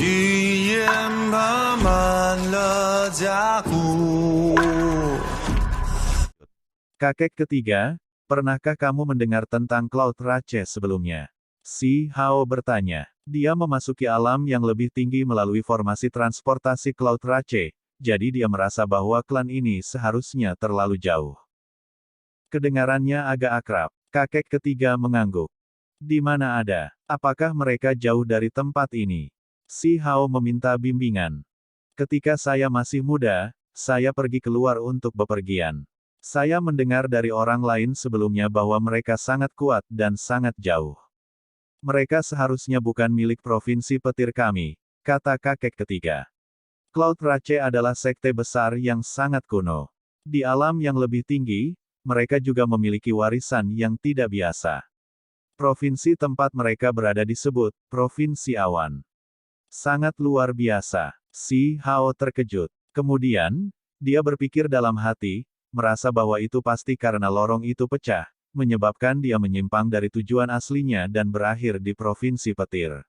语言爬满了甲骨。 Kakek ketiga, pernahkah kamu mendengar tentang Cloud Rache sebelumnya? Si Hao bertanya. Dia memasuki alam yang lebih tinggi melalui formasi transportasi Cloud Rache, jadi dia merasa bahwa klan ini seharusnya terlalu jauh. Kedengarannya agak akrab. Kakek ketiga mengangguk. Di mana ada? Apakah mereka jauh dari tempat ini? Si Hao meminta bimbingan. Ketika saya masih muda, saya pergi keluar untuk bepergian. Saya mendengar dari orang lain sebelumnya bahwa mereka sangat kuat dan sangat jauh. Mereka seharusnya bukan milik provinsi petir kami, kata kakek ketiga. Cloud Rache adalah sekte besar yang sangat kuno. Di alam yang lebih tinggi, mereka juga memiliki warisan yang tidak biasa. Provinsi tempat mereka berada disebut Provinsi Awan. Sangat luar biasa. Si Hao terkejut. Kemudian, dia berpikir dalam hati, merasa bahwa itu pasti karena lorong itu pecah, menyebabkan dia menyimpang dari tujuan aslinya dan berakhir di Provinsi Petir.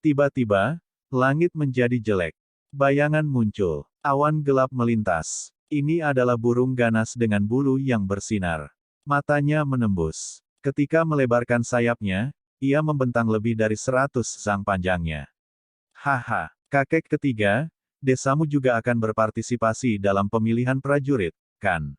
Tiba-tiba, langit menjadi jelek. Bayangan muncul. Awan gelap melintas. Ini adalah burung ganas dengan bulu yang bersinar. Matanya menembus. Ketika melebarkan sayapnya, ia membentang lebih dari 100 sang panjangnya. Haha, kakek ketiga, desamu juga akan berpartisipasi dalam pemilihan prajurit, kan?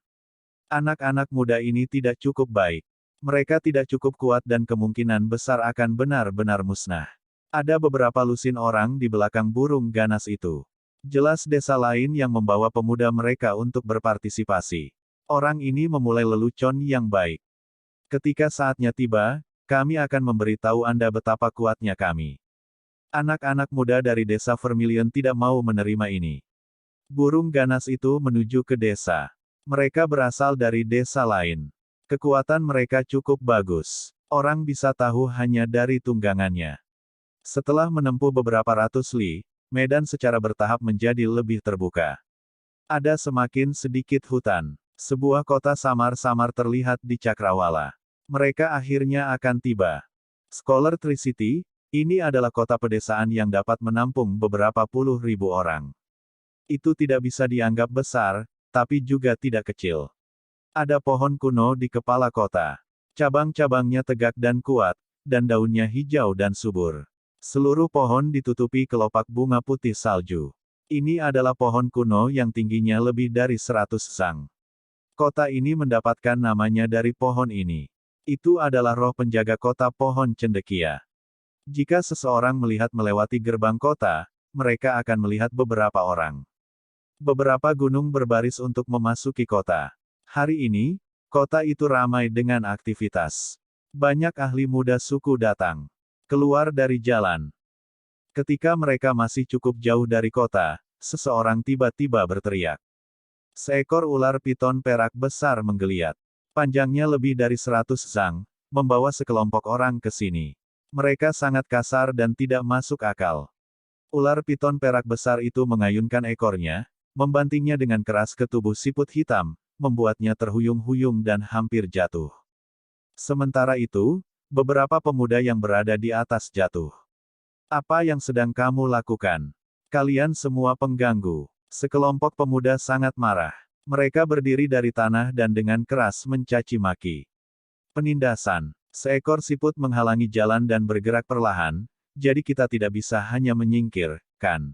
Anak-anak muda ini tidak cukup baik. Mereka tidak cukup kuat dan kemungkinan besar akan benar-benar musnah. Ada beberapa lusin orang di belakang burung ganas itu. Jelas desa lain yang membawa pemuda mereka untuk berpartisipasi. Orang ini memulai lelucon yang baik. Ketika saatnya tiba, kami akan memberitahu Anda betapa kuatnya kami. Anak-anak muda dari desa Vermilion tidak mau menerima ini. Burung ganas itu menuju ke desa. Mereka berasal dari desa lain. Kekuatan mereka cukup bagus. Orang bisa tahu hanya dari tunggangannya. Setelah menempuh beberapa ratus li, medan secara bertahap menjadi lebih terbuka. Ada semakin sedikit hutan. Sebuah kota samar-samar terlihat di cakrawala. Mereka akhirnya akan tiba. Scholar Tricity, ini adalah kota pedesaan yang dapat menampung beberapa puluh ribu orang. Itu tidak bisa dianggap besar, tapi juga tidak kecil. Ada pohon kuno di kepala kota. Cabang-cabangnya tegak dan kuat, dan daunnya hijau dan subur. Seluruh pohon ditutupi kelopak bunga putih salju. Ini adalah pohon kuno yang tingginya lebih dari 100 sang. Kota ini mendapatkan namanya dari pohon ini. Itu adalah roh penjaga kota pohon cendekia. Jika seseorang melihat melewati gerbang kota, mereka akan melihat beberapa orang. Beberapa gunung berbaris untuk memasuki kota. Hari ini, kota itu ramai dengan aktivitas. Banyak ahli muda suku datang. Keluar dari jalan. Ketika mereka masih cukup jauh dari kota, seseorang tiba-tiba berteriak. Seekor ular piton perak besar menggeliat. Panjangnya lebih dari 100 sang, membawa sekelompok orang ke sini. Mereka sangat kasar dan tidak masuk akal. Ular piton perak besar itu mengayunkan ekornya, membantingnya dengan keras ke tubuh siput hitam, membuatnya terhuyung-huyung dan hampir jatuh. Sementara itu, beberapa pemuda yang berada di atas jatuh. Apa yang sedang kamu lakukan? Kalian semua pengganggu. Sekelompok pemuda sangat marah. Mereka berdiri dari tanah dan dengan keras mencaci maki. Penindasan. Seekor siput menghalangi jalan dan bergerak perlahan, jadi kita tidak bisa hanya menyingkir, kan?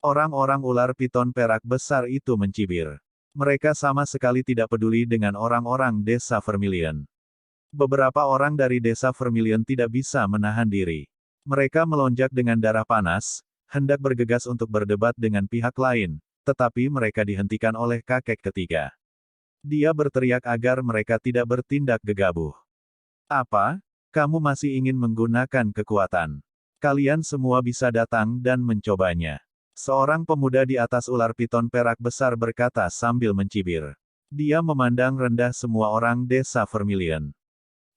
Orang-orang ular piton perak besar itu mencibir. Mereka sama sekali tidak peduli dengan orang-orang desa Vermilion. Beberapa orang dari desa Vermilion tidak bisa menahan diri. Mereka melonjak dengan darah panas, hendak bergegas untuk berdebat dengan pihak lain, tetapi mereka dihentikan oleh kakek ketiga. Dia berteriak agar mereka tidak bertindak gegabah. Apa? Kamu masih ingin menggunakan kekuatan? Kalian semua bisa datang dan mencobanya. Seorang pemuda di atas ular piton perak besar berkata sambil mencibir. Dia memandang rendah semua orang desa Vermilion.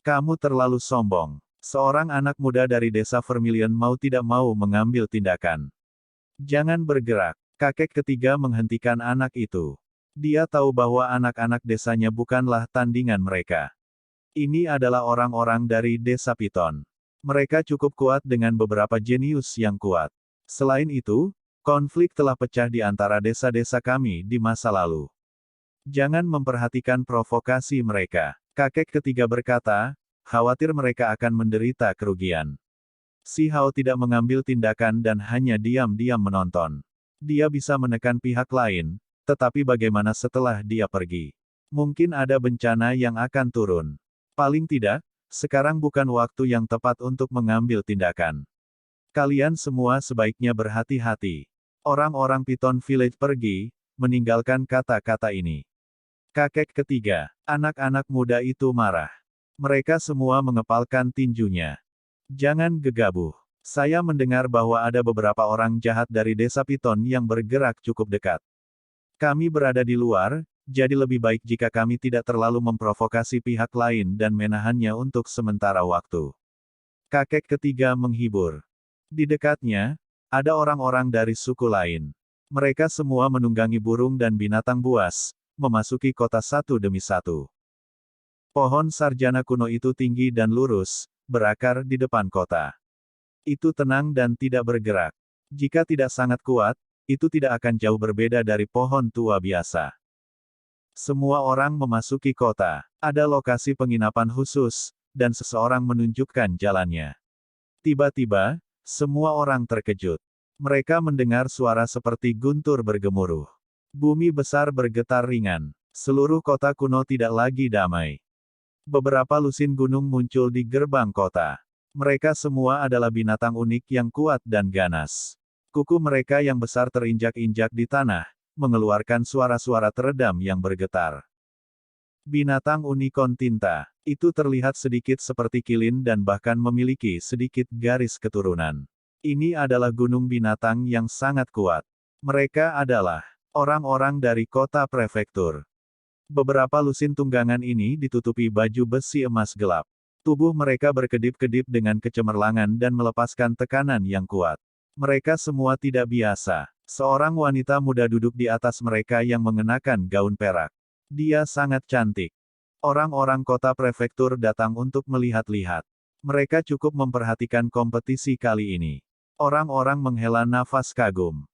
Kamu terlalu sombong. Seorang anak muda dari desa Vermilion mau tidak mau mengambil tindakan. Jangan bergerak. Kakek ketiga menghentikan anak itu. Dia tahu bahwa anak-anak desanya bukanlah tandingan mereka. Ini adalah orang-orang dari desa Piton. Mereka cukup kuat dengan beberapa jenius yang kuat. Selain itu, konflik telah pecah di antara desa-desa kami di masa lalu. Jangan memperhatikan provokasi mereka. Kakek ketiga berkata, khawatir mereka akan menderita kerugian. Si Hao tidak mengambil tindakan dan hanya diam-diam menonton. Dia bisa menekan pihak lain, tetapi bagaimana setelah dia pergi? Mungkin ada bencana yang akan turun. Paling tidak, sekarang bukan waktu yang tepat untuk mengambil tindakan. Kalian semua sebaiknya berhati-hati. Orang-orang Piton Village pergi, meninggalkan kata-kata ini. Kakek ketiga, anak-anak muda itu marah. Mereka semua mengepalkan tinjunya. Jangan gegabah. Saya mendengar bahwa ada beberapa orang jahat dari desa Piton yang bergerak cukup dekat. Kami berada di luar, jadi lebih baik jika kami tidak terlalu memprovokasi pihak lain dan menahannya untuk sementara waktu. Kakek ketiga menghibur. Di dekatnya, ada orang-orang dari suku lain. Mereka semua menunggangi burung dan binatang buas, memasuki kota satu demi satu. Pohon sarjana kuno itu tinggi dan lurus, berakar di depan kota. Itu tenang dan tidak bergerak. Jika tidak sangat kuat, itu tidak akan jauh berbeda dari pohon tua biasa. Semua orang memasuki kota. Ada lokasi penginapan khusus, dan seseorang menunjukkan jalannya. Tiba-tiba, semua orang terkejut. Mereka mendengar suara seperti guntur bergemuruh. Bumi besar bergetar ringan. Seluruh kota kuno tidak lagi damai. Beberapa lusin gunung muncul di gerbang kota. Mereka semua adalah binatang unik yang kuat dan ganas. Kuku mereka yang besar terinjak-injak di tanah, mengeluarkan suara-suara teredam yang bergetar. Binatang unikon tinta, itu terlihat sedikit seperti kilin dan bahkan memiliki sedikit garis keturunan. Ini adalah gunung binatang yang sangat kuat. Mereka adalah orang-orang dari kota prefektur. Beberapa lusin tunggangan ini ditutupi baju besi emas gelap. Tubuh mereka berkedip-kedip dengan kecemerlangan dan melepaskan tekanan yang kuat. Mereka semua tidak biasa. Seorang wanita muda duduk di atas mereka yang mengenakan gaun perak. Dia sangat cantik. Orang-orang kota prefektur datang untuk melihat-lihat. Mereka cukup memperhatikan kompetisi kali ini. Orang-orang menghela nafas kagum.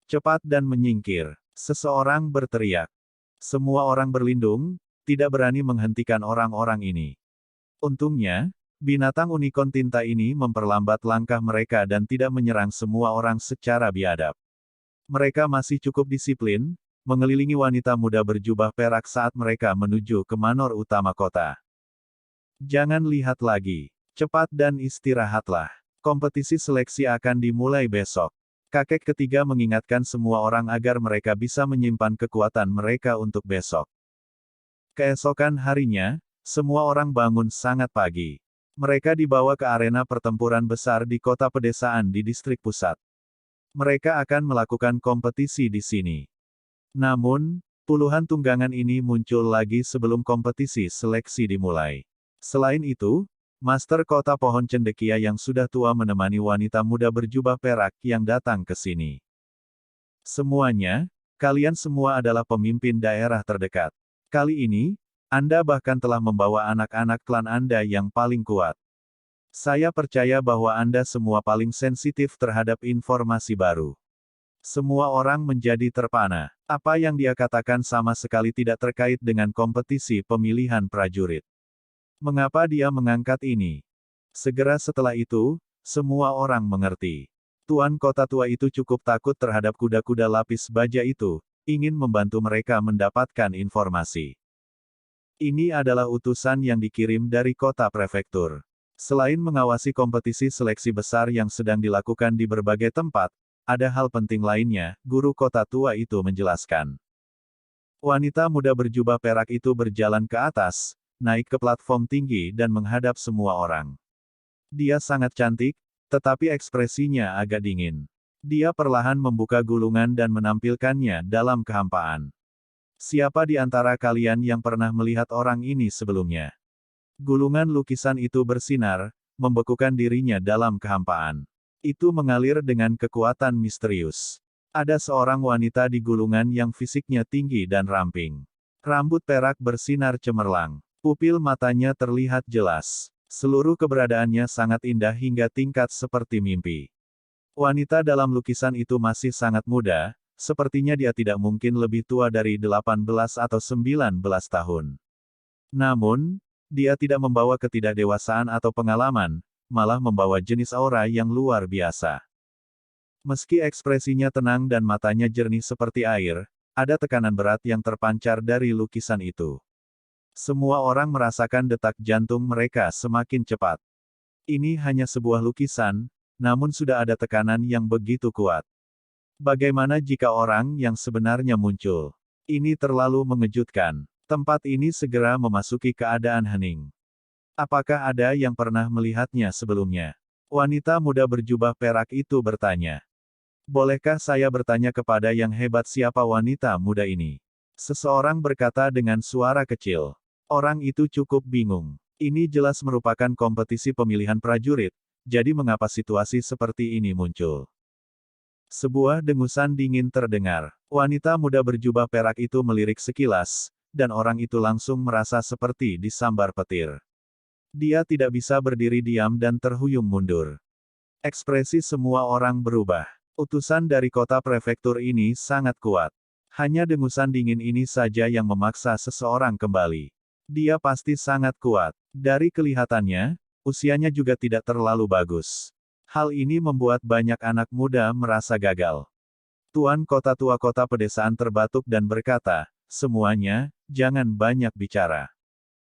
Cepat dan menyingkir. Seseorang berteriak. Semua orang berlindung, tidak berani menghentikan orang-orang ini. Untungnya, binatang unikon tinta ini memperlambat langkah mereka dan tidak menyerang semua orang secara biadab. Mereka masih cukup disiplin, mengelilingi wanita muda berjubah perak saat mereka menuju ke manor utama kota. Jangan lihat lagi. Cepat dan istirahatlah. Kompetisi seleksi akan dimulai besok. Kakek ketiga mengingatkan semua orang agar mereka bisa menyimpan kekuatan mereka untuk besok. Keesokan harinya, semua orang bangun sangat pagi. Mereka dibawa ke arena pertempuran besar di kota pedesaan di distrik pusat. Mereka akan melakukan kompetisi di sini. Namun, puluhan tunggangan ini muncul lagi sebelum kompetisi seleksi dimulai. Selain itu, Master Kota Pohon Cendekia yang sudah tua menemani wanita muda berjubah perak yang datang ke sini. Semuanya, kalian semua adalah pemimpin daerah terdekat. Kali ini, Anda bahkan telah membawa anak-anak klan Anda yang paling kuat. Saya percaya bahwa Anda semua paling sensitif terhadap informasi baru. Semua orang menjadi terpana. Apa yang dia katakan sama sekali tidak terkait dengan kompetisi pemilihan prajurit. Mengapa dia mengangkat ini? Segera setelah itu, semua orang mengerti. Tuan kota tua itu cukup takut terhadap kuda-kuda lapis baja itu, ingin membantu mereka mendapatkan informasi. Ini adalah utusan yang dikirim dari kota prefektur. Selain mengawasi kompetisi seleksi besar yang sedang dilakukan di berbagai tempat, ada hal penting lainnya, guru kota tua itu menjelaskan. Wanita muda berjubah perak itu berjalan ke atas, naik ke platform tinggi dan menghadap semua orang. Dia sangat cantik, tetapi ekspresinya agak dingin. Dia perlahan membuka gulungan dan menampilkannya dalam kehampaan. Siapa di antara kalian yang pernah melihat orang ini sebelumnya? Gulungan lukisan itu bersinar, membekukan dirinya dalam kehampaan. Itu mengalir dengan kekuatan misterius. Ada seorang wanita di gulungan yang fisiknya tinggi dan ramping. Rambut perak bersinar cemerlang. Pupil matanya terlihat jelas. Seluruh keberadaannya sangat indah hingga tingkat seperti mimpi. Wanita dalam lukisan itu masih sangat muda, sepertinya dia tidak mungkin lebih tua dari 18 atau 19 tahun. Namun, dia tidak membawa ketidakdewasaan atau pengalaman, malah membawa jenis aura yang luar biasa. Meski ekspresinya tenang dan matanya jernih seperti air, ada tekanan berat yang terpancar dari lukisan itu. Semua orang merasakan detak jantung mereka semakin cepat. Ini hanya sebuah lukisan, namun sudah ada tekanan yang begitu kuat. Bagaimana jika orang yang sebenarnya muncul? Ini terlalu mengejutkan. Tempat ini segera memasuki keadaan hening. Apakah ada yang pernah melihatnya sebelumnya? Wanita muda berjubah perak itu bertanya. Bolehkah saya bertanya kepada yang hebat siapa wanita muda ini? Seseorang berkata dengan suara kecil. Orang itu cukup bingung. Ini jelas merupakan kompetisi pemilihan prajurit, jadi mengapa situasi seperti ini muncul? Sebuah dengusan dingin terdengar. Wanita muda berjubah perak itu melirik sekilas, dan orang itu langsung merasa seperti disambar petir. Dia tidak bisa berdiri diam dan terhuyung mundur. Ekspresi semua orang berubah. Utusan dari kota prefektur ini sangat kuat. Hanya dengusan dingin ini saja yang memaksa seseorang kembali. Dia pasti sangat kuat. Dari kelihatannya, usianya juga tidak terlalu bagus. Hal ini membuat banyak anak muda merasa gagal. Tuan kota tua kota pedesaan terbatuk dan berkata, semuanya, jangan banyak bicara.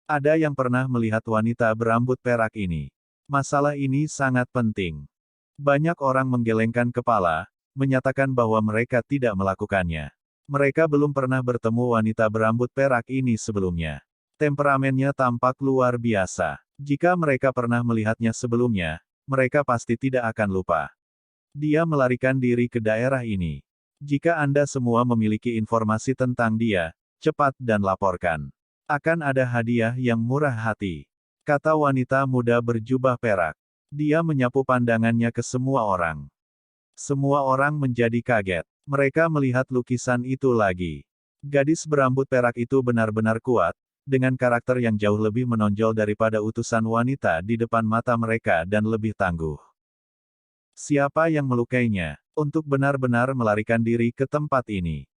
Ada yang pernah melihat wanita berambut perak ini. Masalah ini sangat penting. Banyak orang menggelengkan kepala, menyatakan bahwa mereka tidak melakukannya. Mereka belum pernah bertemu wanita berambut perak ini sebelumnya. Temperamennya tampak luar biasa. Jika mereka pernah melihatnya sebelumnya, mereka pasti tidak akan lupa. Dia melarikan diri ke daerah ini. Jika Anda semua memiliki informasi tentang dia, cepat dan laporkan. Akan ada hadiah yang murah hati. Kata wanita muda berjubah perak. Dia menyapu pandangannya ke semua orang. Semua orang menjadi kaget. Mereka melihat lukisan itu lagi. Gadis berambut perak itu benar-benar kuat, dengan karakter yang jauh lebih menonjol daripada utusan wanita di depan mata mereka dan lebih tangguh. Siapa yang melukainya? Untuk benar-benar melarikan diri ke tempat ini.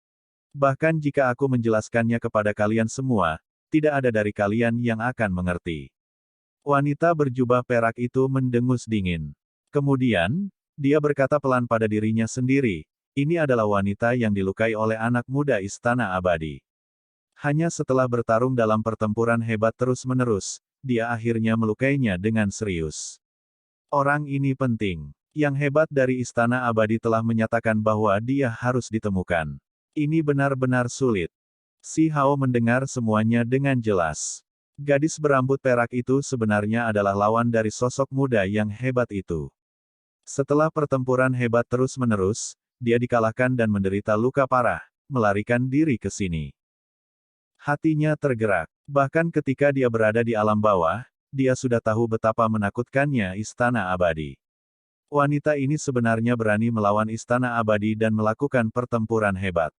Bahkan jika aku menjelaskannya kepada kalian semua, tidak ada dari kalian yang akan mengerti. Wanita berjubah perak itu mendengus dingin. Kemudian, dia berkata pelan pada dirinya sendiri, ini adalah wanita yang dilukai oleh anak muda Istana Abadi. Hanya setelah bertarung dalam pertempuran hebat terus-menerus, dia akhirnya melukainya dengan serius. Orang ini penting. Yang hebat dari Istana Abadi telah menyatakan bahwa dia harus ditemukan. Ini benar-benar sulit. Si Hao mendengar semuanya dengan jelas. Gadis berambut perak itu sebenarnya adalah lawan dari sosok muda yang hebat itu. Setelah pertempuran hebat terus-menerus, dia dikalahkan dan menderita luka parah, melarikan diri ke sini. Hatinya tergerak. Bahkan ketika dia berada di alam bawah, dia sudah tahu betapa menakutkannya Istana Abadi. Wanita ini sebenarnya berani melawan Istana Abadi dan melakukan pertempuran hebat.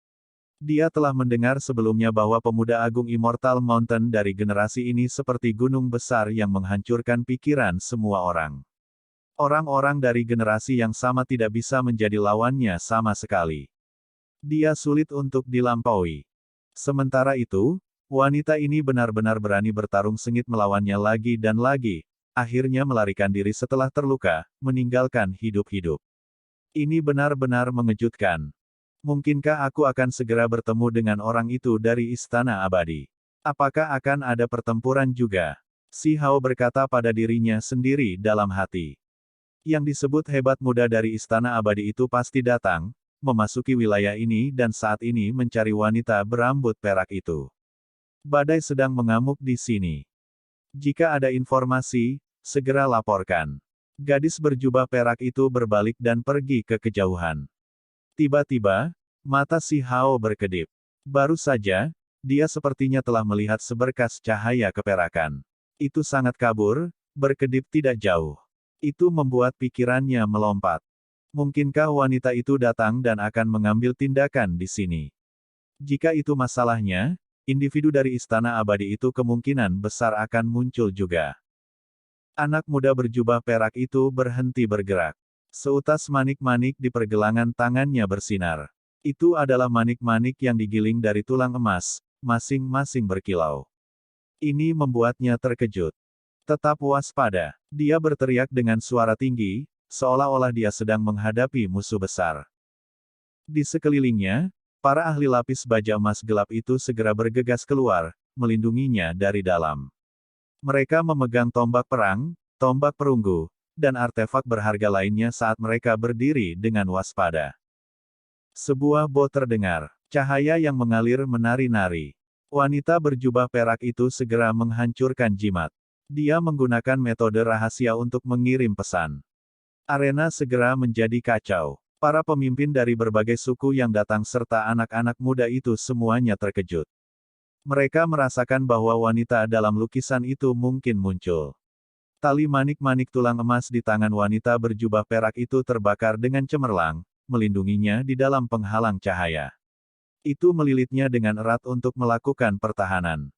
Dia telah mendengar sebelumnya bahwa pemuda agung Immortal Mountain dari generasi ini seperti gunung besar yang menghancurkan pikiran semua orang. Orang-orang dari generasi yang sama tidak bisa menjadi lawannya sama sekali. Dia sulit untuk dilampaui. Sementara itu, wanita ini benar-benar berani bertarung sengit melawannya lagi dan lagi, akhirnya melarikan diri setelah terluka, meninggalkan hidup-hidup. Ini benar-benar mengejutkan. Mungkinkah aku akan segera bertemu dengan orang itu dari Istana Abadi? Apakah akan ada pertempuran juga? Si Hao berkata pada dirinya sendiri dalam hati. Yang disebut hebat muda dari Istana Abadi itu pasti datang, memasuki wilayah ini dan saat ini mencari wanita berambut perak itu. Badai sedang mengamuk di sini. Jika ada informasi, segera laporkan. Gadis berjubah perak itu berbalik dan pergi ke kejauhan. Tiba-tiba, mata si Hao berkedip. Baru saja, dia sepertinya telah melihat seberkas cahaya keperakan. Itu sangat kabur, berkedip tidak jauh. Itu membuat pikirannya melompat. Mungkinkah wanita itu datang dan akan mengambil tindakan di sini? Jika itu masalahnya, individu dari Istana Abadi itu kemungkinan besar akan muncul juga. Anak muda berjubah perak itu berhenti bergerak. Seutas manik-manik di pergelangan tangannya bersinar. Itu adalah manik-manik yang digiling dari tulang emas, masing-masing berkilau. Ini membuatnya terkejut. Tetap waspada. Dia berteriak dengan suara tinggi, seolah-olah dia sedang menghadapi musuh besar. Di sekelilingnya, para ahli lapis baja emas gelap itu segera bergegas keluar, melindunginya dari dalam. Mereka memegang tombak perang, tombak perunggu, dan artefak berharga lainnya saat mereka berdiri dengan waspada. Sebuah bot terdengar. Cahaya yang mengalir menari-nari. Wanita berjubah perak itu segera menghancurkan jimat. Dia menggunakan metode rahasia untuk mengirim pesan. Arena segera menjadi kacau. Para pemimpin dari berbagai suku yang datang serta anak-anak muda itu semuanya terkejut. Mereka merasakan bahwa wanita dalam lukisan itu mungkin muncul. Tali manik-manik tulang emas di tangan wanita berjubah perak itu terbakar dengan cemerlang, melindunginya di dalam penghalang cahaya. Itu melilitnya dengan erat untuk melakukan pertahanan.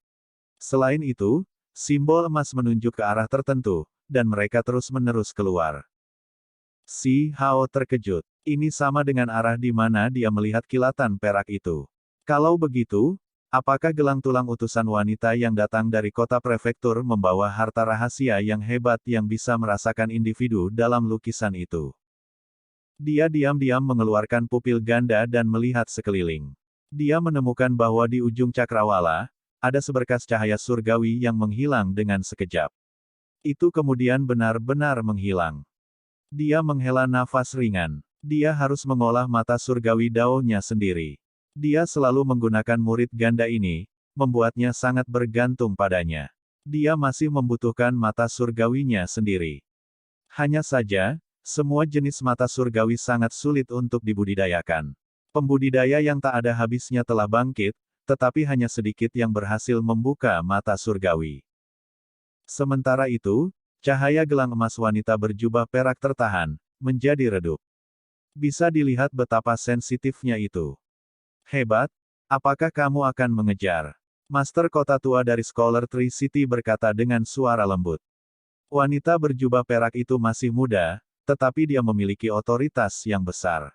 Selain itu, simbol emas menunjuk ke arah tertentu, dan mereka terus-menerus keluar. Si Hao terkejut. Ini sama dengan arah di mana dia melihat kilatan perak itu. Kalau begitu, apakah gelang tulang utusan wanita yang datang dari kota prefektur membawa harta rahasia yang hebat yang bisa merasakan individu dalam lukisan itu? Dia diam-diam mengeluarkan pupil ganda dan melihat sekeliling. Dia menemukan bahwa di ujung cakrawala, ada seberkas cahaya surgawi yang menghilang dengan sekejap. Itu kemudian benar-benar menghilang. Dia menghela nafas ringan. Dia harus mengolah mata surgawi Dao-nya sendiri. Dia selalu menggunakan murid ganda ini, membuatnya sangat bergantung padanya. Dia masih membutuhkan mata surgawinya sendiri. Hanya saja, semua jenis mata surgawi sangat sulit untuk dibudidayakan. Pembudidaya yang tak ada habisnya telah bangkit, tetapi hanya sedikit yang berhasil membuka mata surgawi. Sementara itu, cahaya gelang emas wanita berjubah perak tertahan, menjadi redup. Bisa dilihat betapa sensitifnya itu. Hebat, apakah kamu akan mengejar? Master kota tua dari Scholar Tree City berkata dengan suara lembut. Wanita berjubah perak itu masih muda, tetapi dia memiliki otoritas yang besar.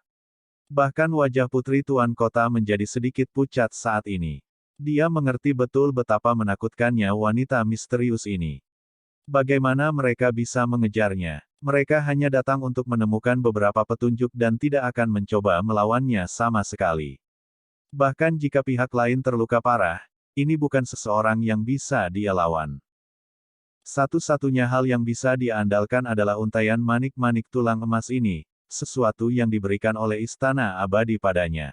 Bahkan wajah putri tuan kota menjadi sedikit pucat saat ini. Dia mengerti betul betapa menakutkannya wanita misterius ini. Bagaimana mereka bisa mengejarnya? Mereka hanya datang untuk menemukan beberapa petunjuk dan tidak akan mencoba melawannya sama sekali. Bahkan jika pihak lain terluka parah, ini bukan seseorang yang bisa dia lawan. Satu-satunya hal yang bisa dia andalkan adalah untaian manik-manik tulang emas ini, sesuatu yang diberikan oleh istana abadi padanya.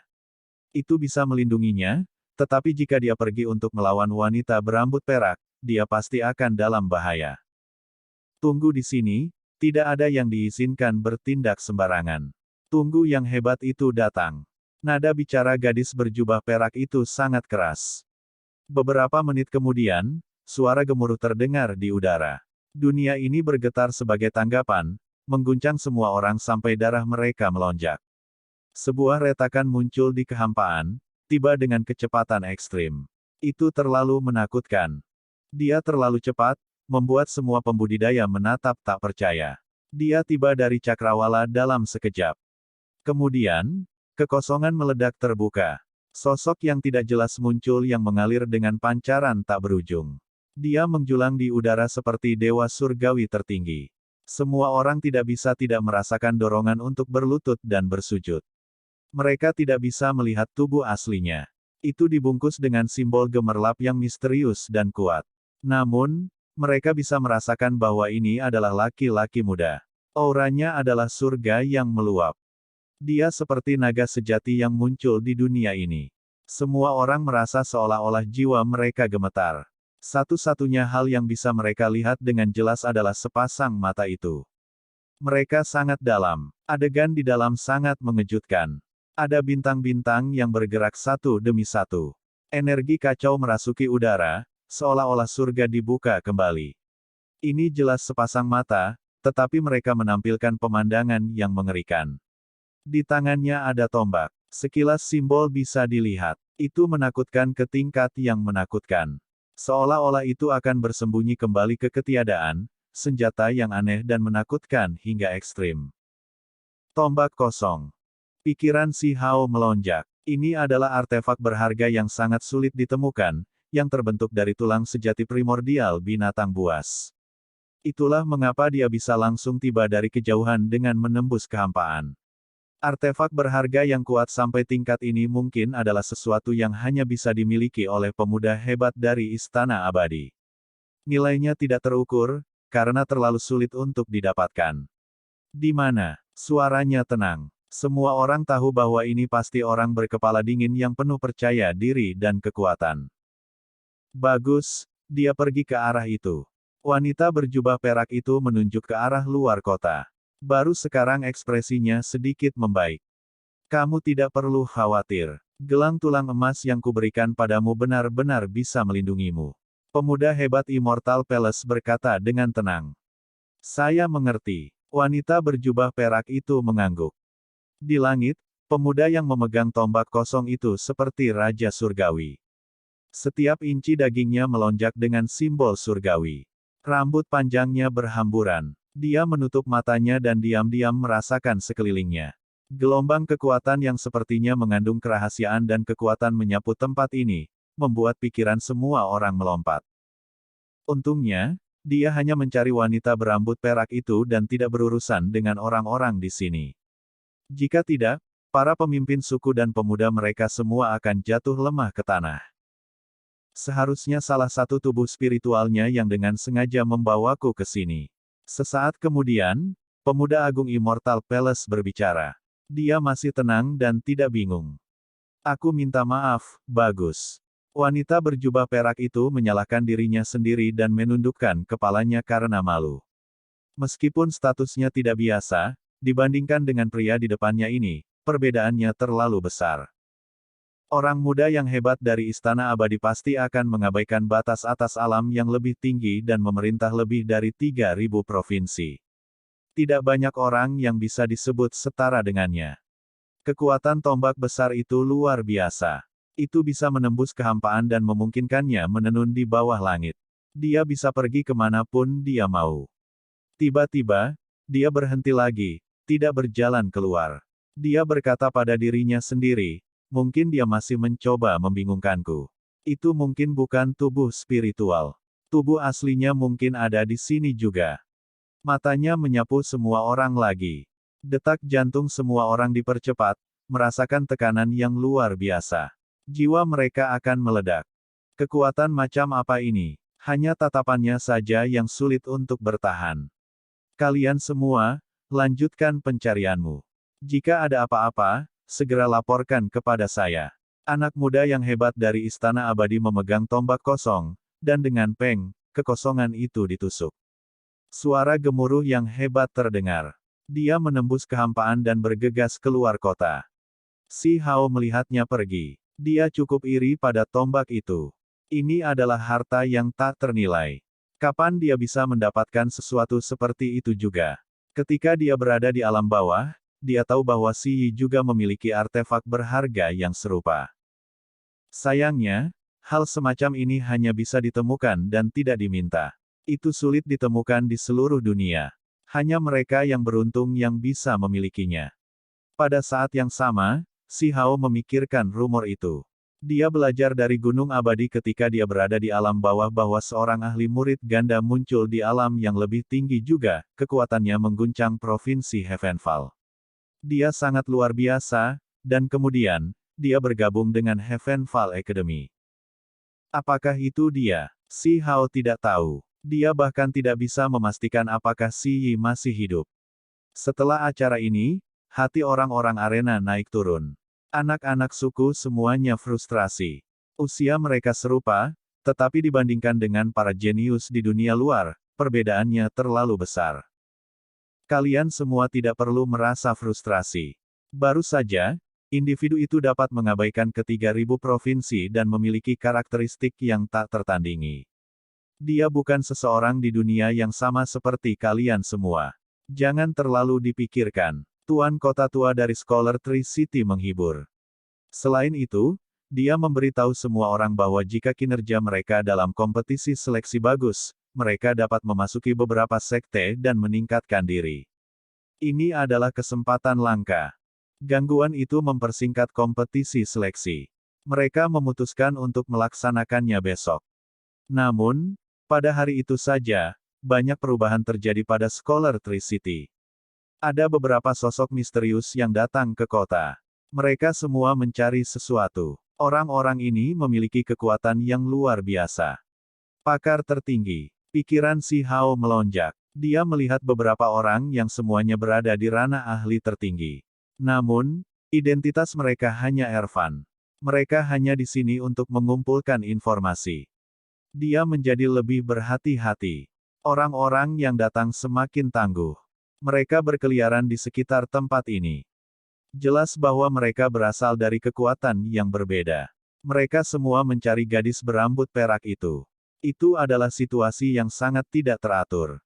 Itu bisa melindunginya, tetapi jika dia pergi untuk melawan wanita berambut perak, dia pasti akan dalam bahaya. Tunggu di sini, tidak ada yang diizinkan bertindak sembarangan. Tunggu yang hebat itu datang. Nada bicara gadis berjubah perak itu sangat keras. Beberapa menit kemudian, suara gemuruh terdengar di udara. Dunia ini bergetar sebagai tanggapan, mengguncang semua orang sampai darah mereka melonjak. Sebuah retakan muncul di kehampaan, tiba dengan kecepatan ekstrim. Itu terlalu menakutkan. Dia terlalu cepat, membuat semua pembudidaya menatap tak percaya. Dia tiba dari cakrawala dalam sekejap. Kemudian, kekosongan meledak terbuka. Sosok yang tidak jelas muncul yang mengalir dengan pancaran tak berujung. Dia menjulang di udara seperti dewa surgawi tertinggi. Semua orang tidak bisa tidak merasakan dorongan untuk berlutut dan bersujud. Mereka tidak bisa melihat tubuh aslinya. Itu dibungkus dengan simbol gemerlap yang misterius dan kuat. Namun, mereka bisa merasakan bahwa ini adalah laki-laki muda. Auranya adalah surga yang meluap. Dia seperti naga sejati yang muncul di dunia ini. Semua orang merasa seolah-olah jiwa mereka gemetar. Satu-satunya hal yang bisa mereka lihat dengan jelas adalah sepasang mata itu. Mereka sangat dalam. Adegan di dalam sangat mengejutkan. Ada bintang-bintang yang bergerak satu demi satu. Energi kacau merasuki udara, seolah-olah surga dibuka kembali. Ini jelas sepasang mata, tetapi mereka menampilkan pemandangan yang mengerikan. Di tangannya ada tombak. Sekilas simbol bisa dilihat. Itu menakutkan ke tingkat yang menakutkan. Seolah-olah itu akan bersembunyi kembali ke ketiadaan, senjata yang aneh dan menakutkan hingga ekstrim. Tombak kosong. Pikiran Si Hao melonjak. Ini adalah artefak berharga yang sangat sulit ditemukan, yang terbentuk dari tulang sejati primordial binatang buas. Itulah mengapa dia bisa langsung tiba dari kejauhan dengan menembus kehampaan. Artefak berharga yang kuat sampai tingkat ini mungkin adalah sesuatu yang hanya bisa dimiliki oleh pemuda hebat dari Istana Abadi. Nilainya tidak terukur, karena terlalu sulit untuk didapatkan. Di mana? Suaranya tenang. Semua orang tahu bahwa ini pasti orang berkepala dingin yang penuh percaya diri dan kekuatan. Bagus, dia pergi ke arah itu. Wanita berjubah perak itu menunjuk ke arah luar kota. Baru sekarang ekspresinya sedikit membaik. Kamu tidak perlu khawatir. Gelang tulang emas yang kuberikan padamu benar-benar bisa melindungimu. Pemuda hebat Immortal Palace berkata dengan tenang. Saya mengerti. Wanita berjubah perak itu mengangguk. Di langit, pemuda yang memegang tombak kosong itu seperti Raja Surgawi. Setiap inci dagingnya melonjak dengan simbol surgawi. Rambut panjangnya berhamburan. Dia menutup matanya dan diam-diam merasakan sekelilingnya. Gelombang kekuatan yang sepertinya mengandung kerahasiaan dan kekuatan menyapu tempat ini, membuat pikiran semua orang melompat. Untungnya, dia hanya mencari wanita berambut perak itu dan tidak berurusan dengan orang-orang di sini. Jika tidak, para pemimpin suku dan pemuda mereka semua akan jatuh lemah ke tanah. Seharusnya salah satu tubuh spiritualnya yang dengan sengaja membawaku ke sini. Sesaat kemudian, pemuda agung Immortal Palace berbicara. Dia masih tenang dan tidak bingung. Aku minta maaf, bagus. Wanita berjubah perak itu menyalahkan dirinya sendiri dan menundukkan kepalanya karena malu. Meskipun statusnya tidak biasa, dibandingkan dengan pria di depannya ini, perbedaannya terlalu besar. Orang muda yang hebat dari Istana Abadi pasti akan mengabaikan batas atas alam yang lebih tinggi dan memerintah lebih dari 3.000 provinsi. Tidak banyak orang yang bisa disebut setara dengannya. Kekuatan tombak besar itu luar biasa. Itu bisa menembus kehampaan dan memungkinkannya menenun di bawah langit. Dia bisa pergi kemanapun dia mau. Tiba-tiba, dia berhenti lagi, tidak berjalan keluar. Dia berkata pada dirinya sendiri, mungkin dia masih mencoba membingungkanku. Itu mungkin bukan tubuh spiritual. Tubuh aslinya mungkin ada di sini juga. Matanya menyapu semua orang lagi. Detak jantung semua orang dipercepat, merasakan tekanan yang luar biasa. Jiwa mereka akan meledak. Kekuatan macam apa ini? Hanya tatapannya saja yang sulit untuk bertahan. Kalian semua, lanjutkan pencarianmu. Jika ada apa-apa, segera laporkan kepada saya. Anak muda yang hebat dari Istana Abadi memegang tombak kosong, dan dengan peng, kekosongan itu ditusuk. Suara gemuruh yang hebat terdengar. Dia menembus kehampaan dan bergegas keluar kota. Si Hao melihatnya pergi. Dia cukup iri pada tombak itu. Ini adalah harta yang tak ternilai. Kapan dia bisa mendapatkan sesuatu seperti itu juga? Ketika dia berada di alam bawah, dia tahu bahwa Si Yi juga memiliki artefak berharga yang serupa. Sayangnya, hal semacam ini hanya bisa ditemukan dan tidak diminta. Itu sulit ditemukan di seluruh dunia. Hanya mereka yang beruntung yang bisa memilikinya. Pada saat yang sama, Si Hao memikirkan rumor itu. Dia belajar dari Gunung Abadi ketika dia berada di alam bawah bahwa seorang ahli murid ganda muncul di alam yang lebih tinggi juga, kekuatannya mengguncang provinsi Heavenfall. Dia sangat luar biasa, dan kemudian, dia bergabung dengan Heavenfall Academy. Apakah itu dia? Si Hao tidak tahu. Dia bahkan tidak bisa memastikan apakah Si Yi masih hidup. Setelah acara ini, hati orang-orang arena naik turun. Anak-anak suku semuanya frustrasi. Usia mereka serupa, tetapi dibandingkan dengan para jenius di dunia luar, perbedaannya terlalu besar. Kalian semua tidak perlu merasa frustrasi. Baru saja, individu itu dapat mengabaikan ke-3.000 provinsi dan memiliki karakteristik yang tak tertandingi. Dia bukan seseorang di dunia yang sama seperti kalian semua. Jangan terlalu dipikirkan. Tuan kota tua dari Scholar Tree City menghibur. Selain itu, dia memberitahu semua orang bahwa jika kinerja mereka dalam kompetisi seleksi bagus, mereka dapat memasuki beberapa sekte dan meningkatkan diri. Ini adalah kesempatan langka. Gangguan itu mempersingkat kompetisi seleksi. Mereka memutuskan untuk melaksanakannya besok. Namun, pada hari itu saja, banyak perubahan terjadi pada Scholar Tree City. Ada beberapa sosok misterius yang datang ke kota. Mereka semua mencari sesuatu. Orang-orang ini memiliki kekuatan yang luar biasa. Pakar tertinggi. Pikiran Si Hao melonjak. Dia melihat beberapa orang yang semuanya berada di ranah ahli tertinggi. Namun, identitas mereka hanya Ervan. Mereka hanya di sini untuk mengumpulkan informasi. Dia menjadi lebih berhati-hati. Orang-orang yang datang semakin tangguh. Mereka berkeliaran di sekitar tempat ini. Jelas bahwa mereka berasal dari kekuatan yang berbeda. Mereka semua mencari gadis berambut perak itu. Itu adalah situasi yang sangat tidak teratur.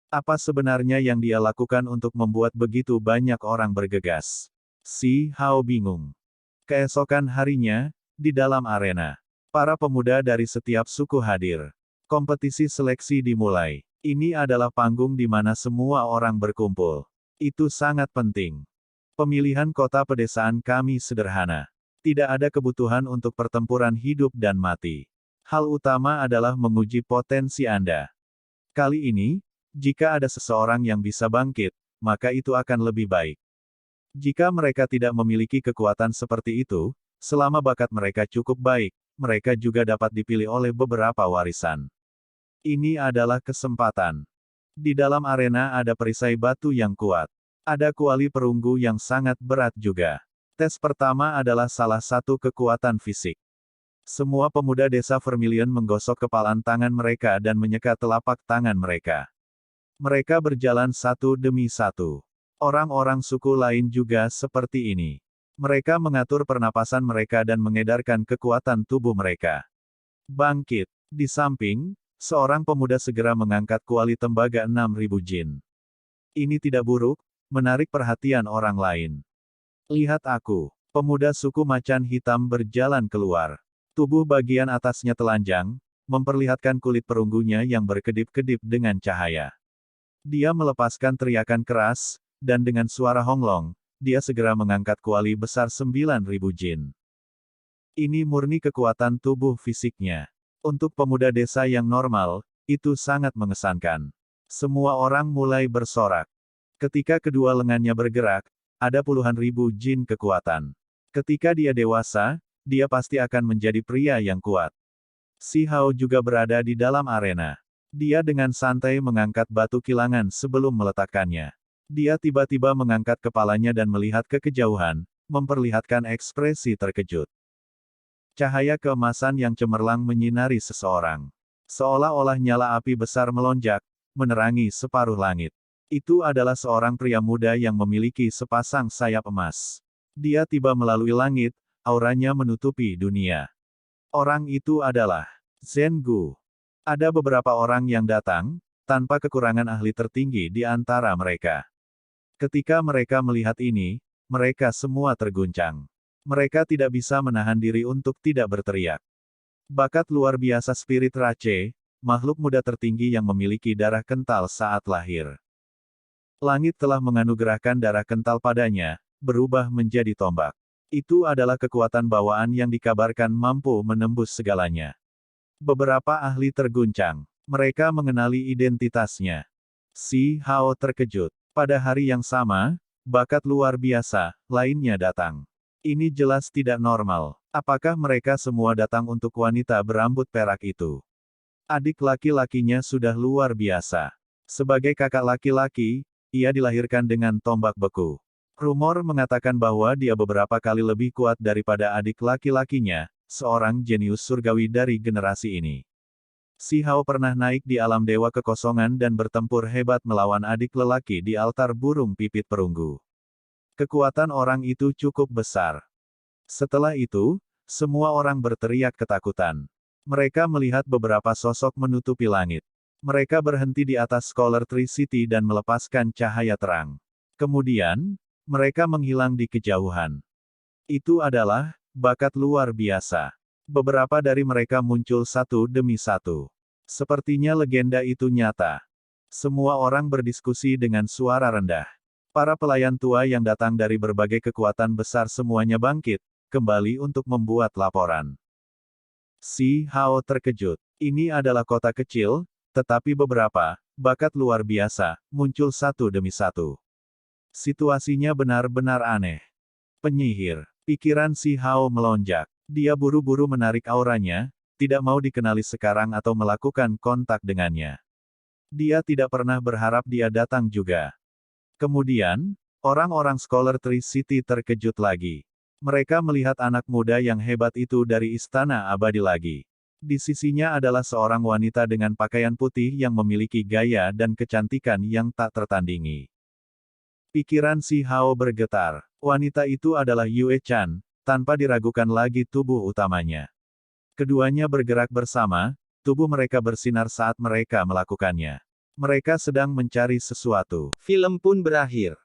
Apa sebenarnya yang dia lakukan untuk membuat begitu banyak orang bergegas? Si Hao bingung. Keesokan harinya, di dalam arena, para pemuda dari setiap suku hadir. Kompetisi seleksi dimulai. Ini adalah panggung di mana semua orang berkumpul. Itu sangat penting. Pemilihan kota pedesaan kami sederhana. Tidak ada kebutuhan untuk pertempuran hidup dan mati. Hal utama adalah menguji potensi Anda. Kali ini, jika ada seseorang yang bisa bangkit, maka itu akan lebih baik. Jika mereka tidak memiliki kekuatan seperti itu, selama bakat mereka cukup baik, mereka juga dapat dipilih oleh beberapa warisan. Ini adalah kesempatan. Di dalam arena ada perisai batu yang kuat. Ada kuali perunggu yang sangat berat juga. Tes pertama adalah salah satu kekuatan fisik. Semua pemuda desa Vermilion menggosok kepalan tangan mereka dan menyekat telapak tangan mereka. Mereka berjalan satu demi satu. Orang-orang suku lain juga seperti ini. Mereka mengatur pernapasan mereka dan mengedarkan kekuatan tubuh mereka. Bangkit. Di samping, seorang pemuda segera mengangkat kuali tembaga 6.000 jin. Ini tidak buruk, menarik perhatian orang lain. Lihat aku. Pemuda suku macan hitam berjalan keluar. Tubuh bagian atasnya telanjang, memperlihatkan kulit perunggunya yang berkedip-kedip dengan cahaya. Dia melepaskan teriakan keras, dan dengan suara honglong, dia segera mengangkat kuali besar 9.000 jin. Ini murni kekuatan tubuh fisiknya. Untuk pemuda desa yang normal, itu sangat mengesankan. Semua orang mulai bersorak. Ketika kedua lengannya bergerak, ada puluhan ribu jin kekuatan. Ketika dia dewasa, dia pasti akan menjadi pria yang kuat. Si Hao juga berada di dalam arena. Dia dengan santai mengangkat batu kilangan sebelum meletakkannya. Dia tiba-tiba mengangkat kepalanya dan melihat ke kejauhan, memperlihatkan ekspresi terkejut. Cahaya keemasan yang cemerlang menyinari seseorang. Seolah-olah nyala api besar melonjak, menerangi separuh langit. Itu adalah seorang pria muda yang memiliki sepasang sayap emas. Dia tiba melalui langit, auranya menutupi dunia. Orang itu adalah Zhen Gu. Ada beberapa orang yang datang, tanpa kekurangan ahli tertinggi di antara mereka. Ketika mereka melihat ini, mereka semua terguncang. Mereka tidak bisa menahan diri untuk tidak berteriak. Bakat luar biasa Spirit Rache, makhluk muda tertinggi yang memiliki darah kental saat lahir. Langit telah menganugerahkan darah kental padanya, berubah menjadi tombak. Itu adalah kekuatan bawaan yang dikabarkan mampu menembus segalanya. Beberapa ahli terguncang. Mereka mengenali identitasnya. Si Hao terkejut. Pada hari yang sama, bakat luar biasa lainnya datang. Ini jelas tidak normal. Apakah mereka semua datang untuk wanita berambut perak itu? Adik laki-lakinya sudah luar biasa. Sebagai kakak laki-laki, ia dilahirkan dengan tombak beku. Rumor mengatakan bahwa dia beberapa kali lebih kuat daripada adik laki-lakinya, seorang jenius surgawi dari generasi ini. Si Hao pernah naik di alam dewa kekosongan dan bertempur hebat melawan adik lelaki di altar burung pipit perunggu. Kekuatan orang itu cukup besar. Setelah itu, semua orang berteriak ketakutan. Mereka melihat beberapa sosok menutupi langit. Mereka berhenti di atas Scholar Tree City dan melepaskan cahaya terang. Kemudian, mereka menghilang di kejauhan. Itu adalah bakat luar biasa. Beberapa dari mereka muncul satu demi satu. Sepertinya legenda itu nyata. Semua orang berdiskusi dengan suara rendah. Para pelayan tua yang datang dari berbagai kekuatan besar semuanya bangkit, kembali untuk membuat laporan. Si Hao terkejut. Ini adalah kota kecil, tetapi beberapa bakat luar biasa muncul satu demi satu. Situasinya benar-benar aneh. Penyihir. Pikiran si Hao melonjak. Dia buru-buru menarik auranya, tidak mau dikenali sekarang atau melakukan kontak dengannya. Dia tidak pernah berharap dia datang juga. Kemudian, orang-orang Scholar Tree City terkejut lagi. Mereka melihat anak muda yang hebat itu dari Istana Abadi lagi. Di sisinya adalah seorang wanita dengan pakaian putih yang memiliki gaya dan kecantikan yang tak tertandingi. Pikiran si Hao bergetar. Wanita itu adalah Yue Chan, tanpa diragukan lagi tubuh utamanya. Keduanya bergerak bersama, tubuh mereka bersinar saat mereka melakukannya. Mereka sedang mencari sesuatu. Film pun berakhir.